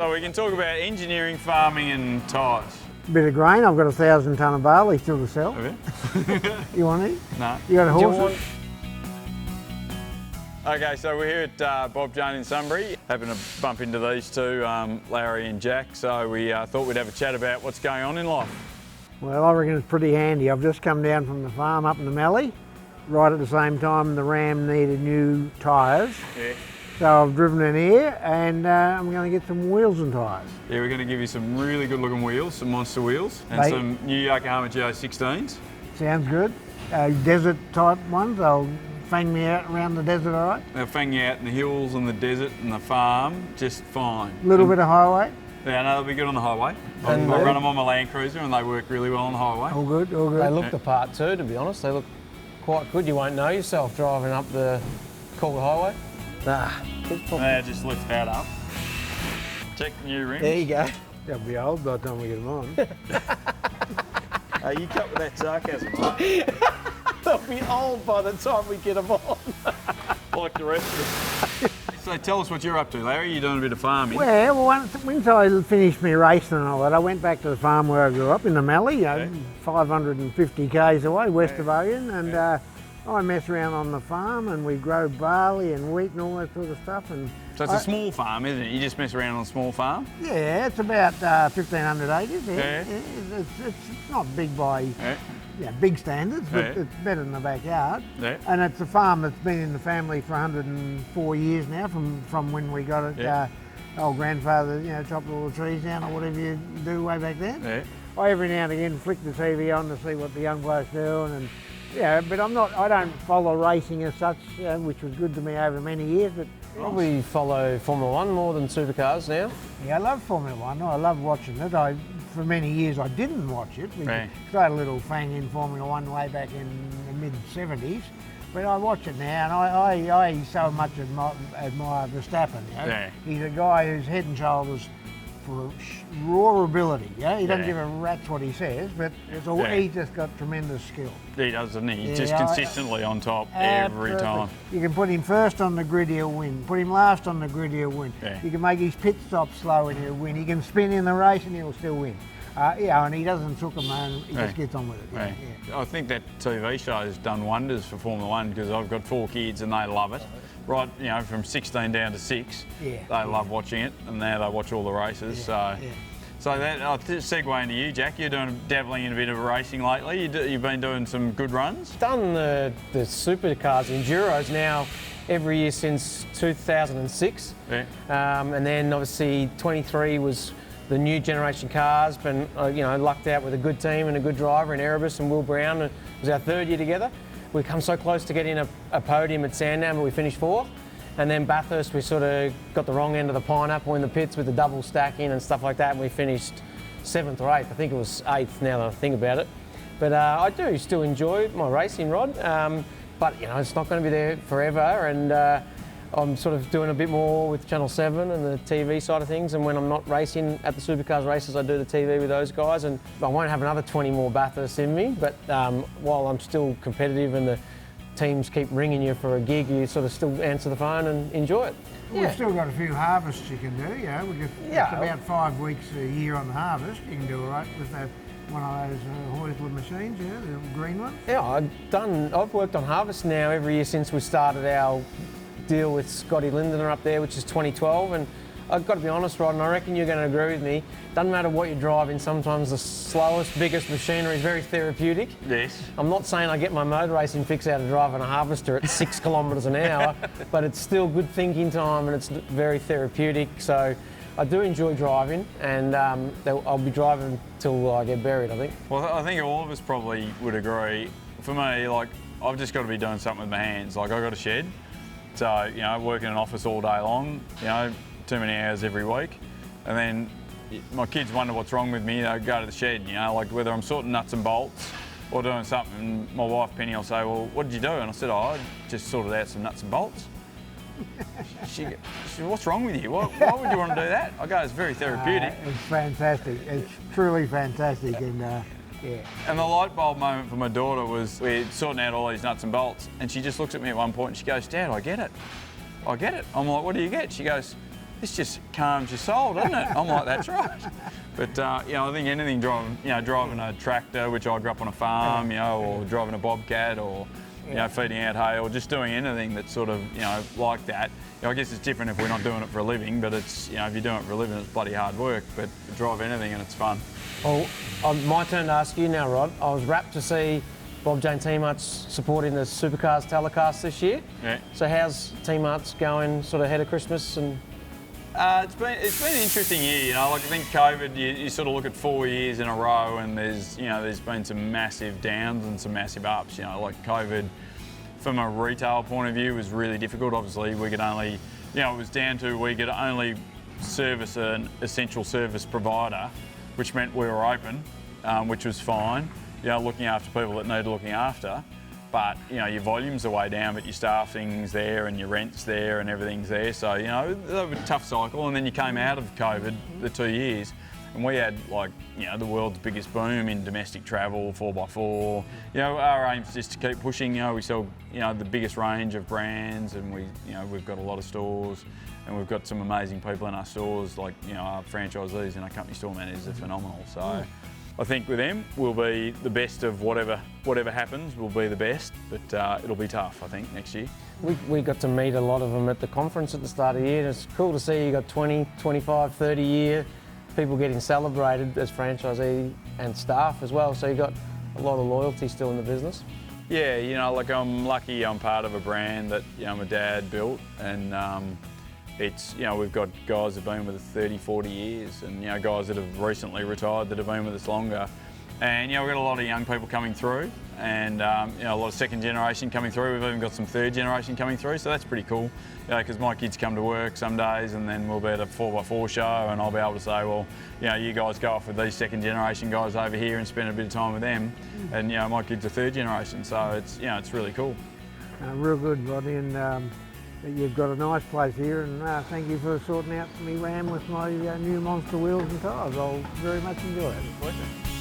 So we can talk about engineering, farming and tyres. Bit of grain. I've got 1,000 tonne of barley still to sell. Okay. You want any? No. You got a horse? Okay, so we're here at Bob Jane in Sunbury. Happened to bump into these two, Larry and Jack, so we thought we'd have a chat about what's going on in life. Well, I reckon it's pretty handy. I've just come down from the farm up in the Mallee. Right at the same time the Ram needed new tyres. Yeah. So I've driven in here and I'm going to get some wheels and tyres. Yeah, we're going to give you some really good looking wheels, some monster wheels, and some new Yokohama GO16s. Sounds good. Desert type ones, they'll fang me out around the desert all right? They'll fang you out in the hills and the desert and the farm, just fine. A little bit of highway? Yeah, no, they'll be good on the highway. I run them on my Land Cruiser and they work really well on the highway. All good, all good. They look the part too, to be honest. They look quite good. You won't know yourself driving up the Coolgard Highway. Nah. Now just lift that up. Check the new rims. There you go. They'll be old by the time we get them on. You cut with that sarcasm, mate. They'll be old by the time we get them on. Like the rest of us. So tell us what you're up to, Larry. You're doing a bit of farming. Well, once I finished my racing and all that, I went back to the farm where I grew up in the Mallee, 550 k's away, west of Oyen, and I mess around on the farm and we grow barley and wheat and all that sort of stuff. And so it's a small farm, isn't it? You just mess around on a small farm? Yeah, it's about 1,500 acres. Yeah. It's not big by big standards, but it's better than the backyard. Yeah. And it's a farm that's been in the family for 104 years now, from when we got it. Yeah. Old grandfather, chopped all the trees down or whatever you do way back then. Yeah. I every now and again flick the TV on to see what the young blokes doing, and but I don't follow racing as such, which was good to me over many years. But Probably follow Formula One more than supercars now. yeah, I love Formula One. I love watching it. For many years I didn't watch it because I had a little fang in Formula One way back in the mid-70s. But I watch it now, and I so much admire Verstappen. He's a guy who's head and shoulders for raw ability. He doesn't give a rat's what he says, but he's just got tremendous skill. He does, doesn't he? He's just consistently on top every time. You can put him first on the grid, he'll win. Put him last on the grid, he'll win. You can make his pit stop slow and he'll win. He can spin in the race and he'll still win. And he doesn't took them and he just gets on with it. I think that TV show has done wonders for Formula One because I've got 4 kids and they love it. Right, from 16 down to 6, they love watching it, and now they watch all the races. So that I'll segue into you, Jack. You're dabbling in a bit of racing lately. You've been doing some good runs. Done the supercars, enduros now every year since 2006. And then obviously 23 was the new generation cars. Been lucked out with a good team and a good driver in Erebus and Will Brown. It was our 3rd year together. We come so close to getting a podium at Sandown, but we finished 4th. And then Bathurst, we sort of got the wrong end of the pineapple in the pits with the double stacking and stuff like that, and we finished 7th or 8th. I think it was 8th now that I think about it. But I do still enjoy my racing, Rod. But it's not going to be there forever, and I'm sort of doing a bit more with Channel 7 and the TV side of things, and when I'm not racing at the supercars races, I do the TV with those guys, and I won't have another 20 more Bathursts in me, but while I'm still competitive and the teams keep ringing you for a gig, you sort of still answer the phone and enjoy it. We've still got a few harvests you can do, it's about 5 weeks a year on the harvest. You can do all right with that. One of those Hoisler machines, the green one. Yeah, I've worked on harvest now every year since we started our deal with Scotty Lindener up there, which is 2012, and I've got to be honest, Rod, and I reckon you're going to agree with me, doesn't matter what you're driving, sometimes the slowest, biggest machinery is very therapeutic. Yes. I'm not saying I get my motor racing fix out of driving a harvester at 6 kilometres an hour, but it's still good thinking time and it's very therapeutic, so I do enjoy driving, and I'll be driving till I get buried, I think. Well, I think all of us probably would agree. For me, I've just got to be doing something with my hands. I've got a shed. So, I work in an office all day long, too many hours every week. And then my kids wonder what's wrong with me, go to the shed, whether I'm sorting nuts and bolts or doing something. My wife, Penny, will say, well, what did you do? And I said, I just sorted out some nuts and bolts. She said, what's wrong with you? Why would you want to do that? I go, it's very therapeutic. It's fantastic. It's truly fantastic. And And the light bulb moment for my daughter was we're sorting out all these nuts and bolts, and she just looks at me at one point and she goes, Dad, I get it. I'm like, what do you get? She goes, this just calms your soul, doesn't it? I'm like, that's right. But you know, I think anything driving a tractor, which I grew up on a farm, you know, or driving a bobcat, or you know, feeding out hay, or just doing anything that's sort of, you know, like that. You know, I guess it's different if we're not doing it for a living, but it's, you know, if you're doing it for a living, it's bloody hard work. But you drive anything and it's fun. Well, my turn to ask you now, Rod. I was rapt to see Bob Jane T-Marts supporting the Supercars telecast this year. Yeah. So how's T-Marts going sort of ahead of Christmas? And it's been an interesting year, you know. Like, I think COVID, you sort of look at 4 years in a row, and there's been some massive downs and some massive ups. You know, like COVID, from a retail point of view, was really difficult. Obviously, we could only, you know, it was down to we could only service an essential service provider, which meant we were open, which was fine. You know, looking after people that need looking after. But, you know, your volumes are way down, but your staffing's there and your rent's there and everything's there. So, you know, that was a tough cycle. And then you came out of COVID, the 2 years, and we had, like, you know, the world's biggest boom in domestic travel, 4x4. You know, our aim's just to keep pushing. You know, we sell, you know, the biggest range of brands, and we've got a lot of stores, and we've got some amazing people in our stores, like, you know, our franchisees and our company store managers are phenomenal. So I think with them, we'll be the best of whatever happens, we'll be the best, but it'll be tough, I think, next year. we got to meet a lot of them at the conference at the start of the year. And it's cool to see you got 20, 25, 30 year people getting celebrated as franchisee and staff as well. So you got a lot of loyalty still in the business. Yeah, you know, like, I'm lucky I'm part of a brand that, you know, my dad built, and it's, you know, we've got guys that have been with us 30, 40 years, and, you know, guys that have recently retired that have been with us longer. And, you know, we've got a lot of young people coming through, and, you know, a lot of second generation coming through. We've even got some third generation coming through, so that's pretty cool. You know, because my kids come to work some days, and then we'll be at a 4x4 show, and I'll be able to say, well, you know, you guys go off with these second generation guys over here and spend a bit of time with them. And, you know, my kids are third generation, so it's, you know, it's really cool. Real good, Rodney, and you've got a nice place here, and thank you for sorting out me Ram with my new monster wheels and tyres. I'll very much enjoy it. Pleasure.